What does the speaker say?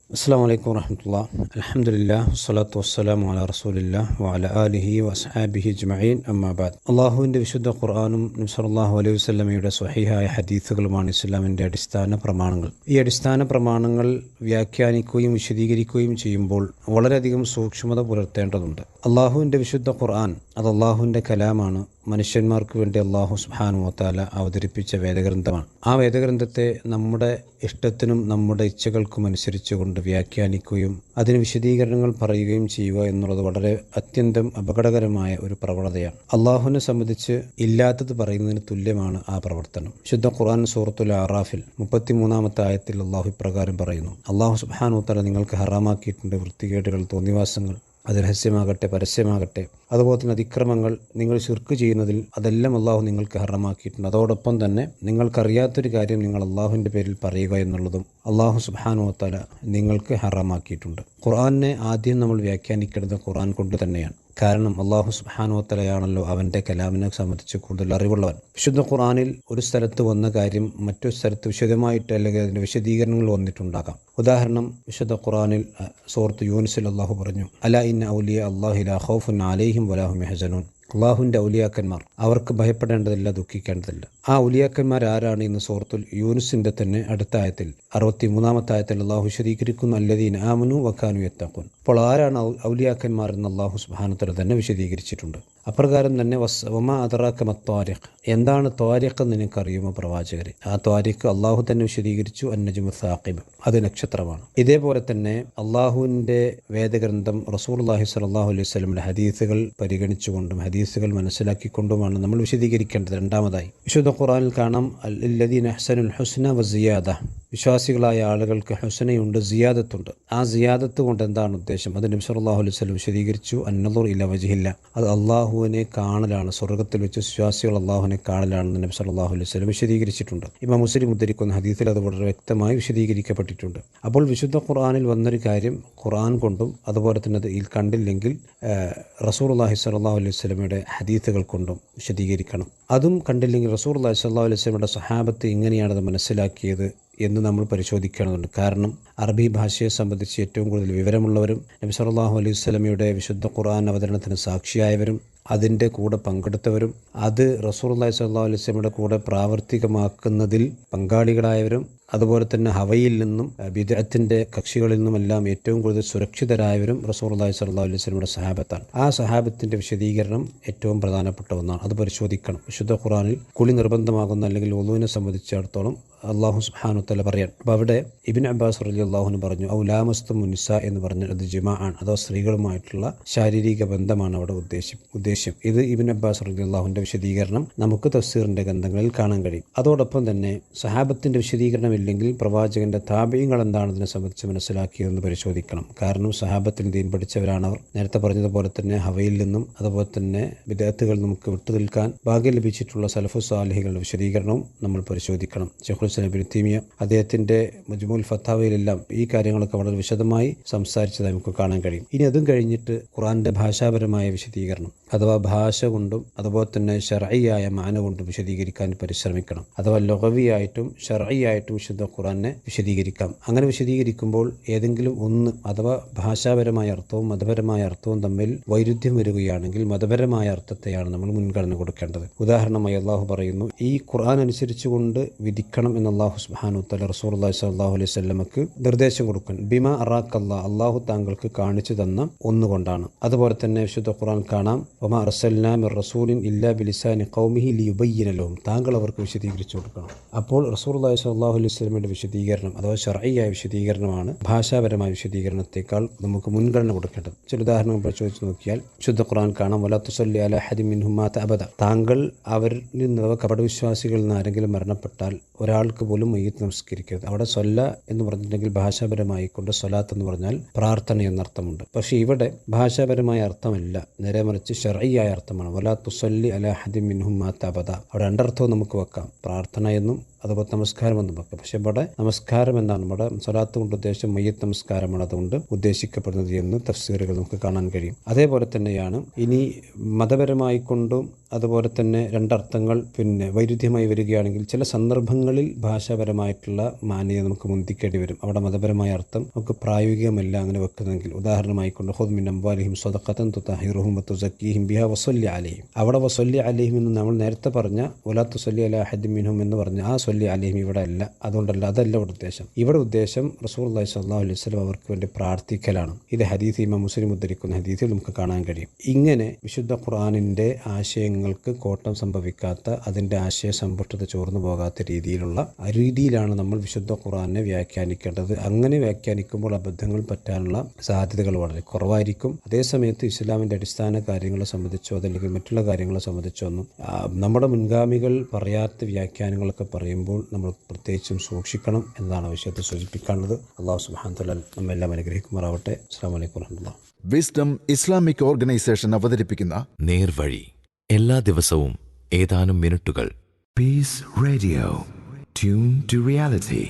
അസ്സാം വലൈക്കും വറഹമത്തുള്ള. അൽഹംദുലില്ലാഹ് വസ്സലാത്തു വസ്സലാമു അലാ റസൂലില്ലാഹ് വഅലാ ആലിഹി വഅസ്ഹാബിഹി അജ്മഈൻ. അമ്മാ ബഅദ്. അള്ളാഹുവിൻ്റെ വിശുദ്ധ ഖുർആനും നബി സല്ലല്ലാഹു അലൈഹി വസല്ലമയുടെ സ്വഹീഹായ ഹദീസുകളുമാണ് ഇസ്ലാമിൻ്റെ അടിസ്ഥാന പ്രമാണങ്ങൾ. ഈ അടിസ്ഥാന പ്രമാണങ്ങൾ വ്യാഖ്യാനിക്കുകയും വിശദീകരിക്കുകയും ചെയ്യുമ്പോൾ വളരെയധികം സൂക്ഷ്മത പുലർത്തേണ്ടതുണ്ട്. അള്ളാഹുവിൻ്റെ വിശുദ്ധ ഖുർആൻ അത് അള്ളാഹുവിൻ്റെ കലാമാണ്. മനുഷ്യന്മാർക്ക് വേണ്ടി അള്ളാഹു സുബ്ഹാനഹു വ തആല അവതരിപ്പിച്ച വേദഗ്രന്ഥമാണ്. ആ വേദഗ്രന്ഥത്തെ നമ്മുടെ ഇഷ്ടത്തിനും നമ്മുടെ ഇച്ഛകൾക്കും അനുസരിച്ചുകൊണ്ട് വ്യാഖ്യാനിക്കുകയും അതിന് വിശദീകരണങ്ങൾ പറയുകയും ചെയ്യുക എന്നുള്ളത് വളരെ അത്യന്തം അപകടകരമായ ഒരു പ്രവണതയാണ്. അള്ളാഹുവിനെ സംബന്ധിച്ച് ഇല്ലാത്തത് പറയുന്നതിന് തുല്യമാണ് ആ പ്രവർത്തനം. വിശുദ്ധ ഖുർആൻ സൂറത്തുൽ അറാഫിൽ 33-ാമത്തെ ആയത്തിൽ അള്ളാഹു ഇപ്രകാരം പറയുന്നു: അള്ളാഹു സുബ്ഹാനഹു വ തആല നിങ്ങൾക്ക് ഹറാമാക്കിയിട്ടുണ്ട് വൃത്തികേടുകൾ, തോന്നിവാസങ്ങൾ, അത് രഹസ്യമാകട്ടെ പരസ്യമാകട്ടെ, അതുപോലെ തന്നെ അതിക്രമങ്ങൾ, നിങ്ങൾ ശിർക്ക് ചെയ്യുന്നതിൽ അതെല്ലാം അള്ളാഹു നിങ്ങൾക്ക് ഹറാമാക്കിയിട്ടുണ്ട്. അതോടൊപ്പം തന്നെ നിങ്ങൾക്കറിയാത്തൊരു കാര്യം നിങ്ങൾ അള്ളാഹുവിൻ്റെ പേരിൽ പറയുക എന്നുള്ളതും അള്ളാഹു സുബ്ഹാനഹു വ തആല നിങ്ങൾക്ക് ഹറാമാക്കിയിട്ടുണ്ട്. ഖുർആനെ ആദ്യം നമ്മൾ വ്യാഖ്യാനിക്കേണ്ടത് ഖുർആൻ കൊണ്ട് തന്നെയാണ്. കാരണം അള്ളാഹു സുബ്ഹാനഹു വ തആലയാണല്ലോ അവൻ്റെ കലാമിനെ സംബന്ധിച്ച് കൂടുതൽ അറിവുള്ളവൻ. വിശുദ്ധ ഖുർആനിൽ ഒരു സ്ഥലത്ത് വന്ന കാര്യം മറ്റൊരു സ്ഥലത്ത് വിശദമായിട്ട് അല്ലെങ്കിൽ അതിൻ്റെ വിശദീകരണങ്ങൾ വന്നിട്ടുണ്ടാകാം. ഉദാഹരണം, വിശുദ്ധ ഖുർആനിൽ സൂറത്ത് യൂനുസിൽ അള്ളാഹു പറഞ്ഞു: അലാ ഇന്ന ഔലിയ അല്ലാഹി ലാ ഖൗഫുൻ അലൈഹിം വലാ ഹും യഹ്സനൂൻ. അള്ളാഹുവിൻ്റെ ഔലിയാക്കന്മാർ, അവർക്ക് ഭയപ്പെടേണ്ടതില്ല, ദുഃഖിക്കേണ്ടതില്ല. ആ ഔലിയാക്കന്മാർ ആരാണ് എന്ന് സൂറത്തുൽ യൂനുസിൻ്റെ തന്നെ അടുത്ത ആയത്തിൽ 63-ാമത്തെ ആയത്തിൽ അള്ളാഹു വിശദീകരിക്കുന്നു: അല്ലദീന ആമനു വകാനു യത്തഖൂൻ. അപ്പോൾ ആരാണ് ഔലിയാക്കന്മാർ എന്ന് അള്ളാഹു സുബ്ഹാനഹു വ തആല തന്നെ വിശദീകരിച്ചിട്ടുണ്ട്. അപ്രകാരം തന്നെ വമാ അദ്റാക മത്വാരിഖ്, എന്താണ് ത്വാരിഖ് എന്ന് നിനക്കറിയുമോ പ്രവാചകരെ? ആ ത്വാരിഖ് അള്ളാഹു തന്നെ വിശദീകരിച്ചു: അന്നജ്മു സാഖിബ്, അത് നക്ഷത്രമാണ്. ഇതേപോലെ തന്നെ അള്ളാഹുവിൻ്റെ വേദഗ്രന്ഥം റസൂലുള്ളാഹി സ്വല്ലല്ലാഹു അലൈഹി വസല്ലമയുടെ ഹദീസുകൾ പരിഗണിച്ചുകൊണ്ടും ഹദീസുകൾ മനസ്സിലാക്കിക്കൊണ്ടുമാണ് നമ്മൾ വിശദീകരിക്കേണ്ടത്. രണ്ടാമതായി വിശുദ്ധ ഖുർആനിൽ കാണാം: അല്ലദീന അഹ്സനുൽ ഹുസ്ന വസിയാദ. വിശ്വാസികളായ ആളുകൾക്ക് ഹുസ്നയുണ്ട്, സിയാദത്തുണ്ട്. ആ സിയാദത്ത് കൊണ്ട് എന്താണ് ഉദ്ദേശം? അത് നബി സല്ലല്ലാഹു അലൈഹി വസല്ലം വിശദീകരിച്ചു: അന്നദുർ ഇലാ വജ്ഹില്ല, അത് അള്ളാഹുവിനെ കാണലാണ്. സ്വർഗ്ഗത്തിൽ വെച്ച് വിശ്വാസികൾ അള്ളാഹുവിനെ കാണലാണെന്ന് നബി സല്ലല്ലാഹു അലൈഹി വസല്ലം വിശദീകരിച്ചിട്ടുണ്ട്. ഇമാം മുസ്ലിം ഉദ്ധരിക്കുന്ന ഹദീസിൽ അത് വളരെ വ്യക്തമായി വിശദീകരിക്കപ്പെട്ടിട്ടുണ്ട്. അപ്പോൾ വിശുദ്ധ ഖുർആനിൽ വന്നൊരു കാര്യം ഖുർആൻ കൊണ്ടും അതുപോലെ തന്നെ അത് കണ്ടില്ലെങ്കിൽ റസൂലുള്ളാഹി സ്വല്ലല്ലാഹു അലൈഹി വസല്ലമയുടെ ഹദീസുകൾ കൊണ്ടും വിശദീകരിക്കണം. അതും കണ്ടില്ലെങ്കിൽ റസൂലുള്ളാഹി സ്വല്ലല്ലാഹു അലൈഹി വസല്ലമയുടെ സ്വഹാബത്ത് എങ്ങനെയാണത് മനസ്സിലാക്കിയത് എന്ന് നമ്മൾ പരിശോധിക്കേണ്ടതുണ്ട്. കാരണം അറബി ഭാഷയെ സംബന്ധിച്ച് ഏറ്റവും കൂടുതൽ വിവരമുള്ളവരും നബി സല്ലല്ലാഹു അലൈഹി വസല്ലമയുടെ വിശുദ്ധ ഖുർആൻ അവതരണത്തിന് സാക്ഷിയായവരും അതിൻ്റെ കൂടെ പങ്കെടുത്തവരും അത് റസൂലുള്ളാഹി സ്വല്ലല്ലാഹു അലൈഹി വസല്ലമയുടെ കൂടെ പ്രാവർത്തികമാക്കുന്നതിൽ പങ്കാളികളായവരും അതുപോലെ തന്നെ ഹവയിൽ നിന്നും ബിദ്അത്തിന്റെ കക്ഷികളിൽ നിന്നുമെല്ലാം ഏറ്റവും കൂടുതൽ സുരക്ഷിതരായവരും റസൂലുള്ളാഹി സ്വല്ലല്ലാഹു അലൈഹി വസല്ലമയുടെ സഹാബത്താണ്. ആ സഹാബത്തിന്റെ വിശദീകരണം ഏറ്റവും പ്രധാനപ്പെട്ട ഒന്നാണ്. അത് പരിശോധിക്കണം. വിശുദ്ധ ഖുർആനിൽ കുളി നിർബന്ധമാകുന്ന അല്ലെങ്കിൽ വുളൂവിനെ സംബന്ധിച്ചിടത്തോളം അള്ളാഹു സുബ്ഹാനഹു വ തആല പറയാൻ. അപ്പോൾ അവിടെ ഇബ്നു അബ്ബാസ് റളിയല്ലാഹു അൻഹു പറഞ്ഞു: ഔ ലാമസ്തുമുൻ നിസാ എന്ന് പറഞ്ഞാൽ അത് ജിമാ ആണ്, അഥവാ സ്ത്രീകളുമായിട്ടുള്ള ശാരീരിക ബന്ധമാണ് അവിടെ ഉദ്ദേശ്യം. ഇത് ഇബ്നു അബ്ബാസ് റളിയല്ലാഹുവിന്റെ വിശദീകരണം നമുക്ക് തഫ്സീറിന്റെ ഗ്രന്ഥങ്ങളിൽ കാണാൻ കഴിയും. അതോടൊപ്പം തന്നെ സഹാബത്തിന്റെ വിശദീകരണം ഇല്ലെങ്കിൽ പ്രവാചകന്റെ താബിഈങ്ങൾ എന്താണ് ഇതിനെ സംബന്ധിച്ച് മനസ്സിലാക്കിയതെന്ന് പരിശോധിക്കണം. കാരണം സഹാബത്തിന് ദീൻ പഠിച്ചവരാണവർ. നേരത്തെ പറഞ്ഞതുപോലെ തന്നെ ഹവയിൽ നിന്നും അതുപോലെ തന്നെ ബിദ്അത്തുകൾ നമുക്ക് വിട്ടുനിൽക്കാൻ ഭാഗ്യം ലഭിച്ചിട്ടുള്ള സലഫു സാലിഹികളുടെ വിശദീകരണവും നമ്മൾ പരിശോധിക്കണം. ശൈഖുൽ ഇസ്ലാം ഇബ്നു തൈമിയ്യ അദ്ദേഹത്തിന്റെ മജ്മുഉൽ ഫത്താവയിലെല്ലാം ഈ കാര്യങ്ങളൊക്കെ വളരെ വിശദമായി സംസാരിച്ചതായി നമുക്ക് കാണാൻ കഴിയും. ഇനി അതും കഴിഞ്ഞിട്ട് ഖുർആന്റെ ഭാഷാപരമായ വിശദീകരണം, അഥവാ ഭാഷ കൊണ്ടും അതുപോലെ തന്നെ ശർഈയായ മാന കൊണ്ടും വിശദീകരിക്കാൻ പരിശ്രമിക്കണം. അഥവാ ലഗവിയായിട്ടും ശർഈയായിട്ടും വിശുദ്ധ ഖുർആനെ വിശദീകരിക്കാം. അങ്ങനെ വിശദീകരിക്കുമ്പോൾ ഏതെങ്കിലും ഒന്ന് അഥവാ ഭാഷാപരമായ അർത്ഥവും മതപരമായ അർത്ഥവും തമ്മിൽ വൈരുദ്ധ്യം വരികയാണെങ്കിൽ മതപരമായ അർത്ഥത്തെയാണ് നമ്മൾ മുൻഗണന കൊടുക്കേണ്ടത്. ഉദാഹരണമായി അള്ളാഹു പറയുന്നു: ഈ ഖുർആൻ അനുസരിച്ചുകൊണ്ട് വിധിക്കണം എന്ന് അള്ളാഹു സുബ്ഹാനഹു വ തആല റസൂലുള്ളാഹി സ്വല്ലല്ലാഹു അലൈഹി വസല്ലമക്ക് നിർദ്ദേശം കൊടുക്കും. ബിമാ അറാക്കല്ലാഹ്, അള്ളാഹു താങ്കൾക്ക് കാണിച്ചു തന്ന ഒന്നുകൊണ്ടാണ്. അതുപോലെ തന്നെ വിശുദ്ധ ഖുർആൻ കാണാം: വമാ അർസൽനാ മിർ റസൂലിൻ ഇല്ലാ ബിലിസാനി ഖൗമിഹി ലിയുബയ്യിന ലഹും, താങ്കൾ അവർക്ക് വിശദീകരിച്ചു കൊടുക്കണം. അപ്പോൾ റസൂലുള്ളാഹി സ്വല്ലല്ലാഹു അലൈഹി വസല്ലമയുടെ വിശദീകരണം അഥവാ ശർഈയായ വിശദീകരണമാണ് ഭാഷാപരമായ വിശദീകരണത്തെക്കാൾ നമുക്ക് മുൻഗണന കൊടുക്കേണ്ടത്. ചില ഉദാഹരണങ്ങൾ പരിശോധിച്ച് നോക്കിയാൽ വിശുദ്ധ ഖുർആൻ കാണാം: വലാ തുസല്ലി അലാ അഹദിൻ മിൻഹും മാത അബദ, താങ്കൾ അവരിൽ നിന്ന് കപടവിശ്വാസികളിൽ നിന്ന് ആരെങ്കിലും മരണപ്പെട്ടാൽ ഒരാൾക്ക് പോലും മയ്യിത്ത് നമസ്കരിക്കരുത്. അവിടെ സ്വല്ല എന്ന് പറഞ്ഞിട്ടുണ്ടെങ്കിൽ ഭാഷാപരമായി കൊണ്ട് സ്വലാത്ത് എന്ന് പറഞ്ഞാൽ പ്രാർത്ഥന എന്നർത്ഥമുണ്ട്. പക്ഷേ ഇവിടെ ഭാഷാപരമായ അർത്ഥമല്ല, നേരെ മറിച്ച് ശർഈയായ അർത്ഥമാണ്. വലാ തുസല്ലി അലാ അഹദിൻ മിൻഹും മാത അബദ. അവിടെ രണ്ടർത്ഥവും നമുക്ക് വെക്കാം, പ്രാർത്ഥന എന്നും അതുപോലെ നമസ്കാരം എന്നും വെക്കാം. പക്ഷെ ഇവിടെ നമസ്കാരം എന്നാണ്, ഇവിടെ സ്വലാത്ത് കൊണ്ട് ഉദ്ദേശം മയ്യത്ത് നമസ്കാരമാണ് അതുകൊണ്ട് ഉദ്ദേശിക്കപ്പെടുന്നത് എന്ന് തഫ്സീറുകൾ നമുക്ക് കാണാൻ കഴിയും. അതേപോലെ തന്നെയാണ് ഇനി മതപരമായി കൊണ്ടും അതുപോലെ തന്നെ രണ്ടർത്ഥങ്ങൾ വൈരുദ്ധ്യമായി വരികയാണെങ്കിൽ ചില സന്ദർഭങ്ങളിൽ ഭാഷാപരമായിട്ടുള്ള മാന്യത നമുക്ക് മുന്തിക്കേണ്ടി വരും. അവിടെ മതപരമായ അർത്ഥം നമുക്ക് പ്രായോഗികമല്ല അങ്ങനെ വെക്കുന്നതെങ്കിൽ, ഉദാഹരണമായിക്കൊണ്ട് ഖുദ് മിൻ അംവാലിഹിം സ്വദഖതൻ തുതഹിറുഹും വതുസക്കിഹിം ബിഹാ വസല്ലി അലൈഹിം, അവിടെ വസല്ലി അലൈഹിം എന്ന് നമ്മൾ നേരത്തെ പറഞ്ഞ വലാ തുസല്ലി അലാ അഹദിൻ മിൻഹും എന്ന് പറഞ്ഞ ആ സല്ലി അലൈഹിം ഇവിടെ അല്ല. അതുകൊണ്ടല്ല, അതല്ല ഇവിടെ ഉദ്ദേശം. ഇവിടെ ഉദ്ദേശം റസൂലുള്ളാഹി സ്വല്ലല്ലാഹു അലൈഹി വസല്ലം അവർക്ക് വേണ്ടി പ്രാർത്ഥിക്കലാണ്. ഇത് ഹദീസ് ഇമാം മുസ്ലിം ഉദ്ധരിക്കുന്ന ഹദീസിൽ നമുക്ക് കാണാൻ കഴിയും. ഇങ്ങനെ വിശുദ്ധ ഖുർആനിൻ്റെ ആശയങ്ങൾക്ക് കോട്ടം സംഭവിക്കാത്ത, അതിൻ്റെ ആശയ സമ്പുഷ്ടത ചോർന്നു പോകാത്ത രീതിയിലാണ് നമ്മൾ വിശുദ്ധ ഖുർആനെ വ്യാഖ്യാനിക്കേണ്ടത്. അങ്ങനെ വ്യാഖ്യാനിക്കുമ്പോൾ അബദ്ധങ്ങൾ പറ്റാനുള്ള സാധ്യതകൾ വളരെ കുറവായിരിക്കും. അതേസമയത്ത് ഇസ്ലാമിൻ്റെ അടിസ്ഥാന കാര്യങ്ങളെ സംബന്ധിച്ചോ അതല്ലെങ്കിൽ മറ്റുള്ള കാര്യങ്ങളെ സംബന്ധിച്ചോ ഒന്നും നമ്മുടെ മുൻഗാമികൾ പറയാത്ത വ്യാഖ്യാനങ്ങളൊക്കെ പറയുമ്പോൾ നമ്മൾ പ്രത്യേകിച്ചും സൂക്ഷിക്കണം എന്നതാണ് വിഷയത്തെ സൂചിപ്പിക്കാനുള്ളത്. അല്ലാഹു സുബ്ഹാനഹു വ തആല നമ്മെല്ലാം അനുഗ്രഹിക്കുമാറാവട്ടെ. അസ്സലാമു അലൈക്കും വറഹ്മത്തുള്ളാഹി. വിസ്ഡം ഇസ്ലാമിക് ഓർഗനൈസേഷൻ അവതരിപ്പിക്കുന്ന നേർവഴി, എല്ലാ ദിവസവും ഏതാനും മിനിറ്റുകൾ. Peace Radio. Tune to reality.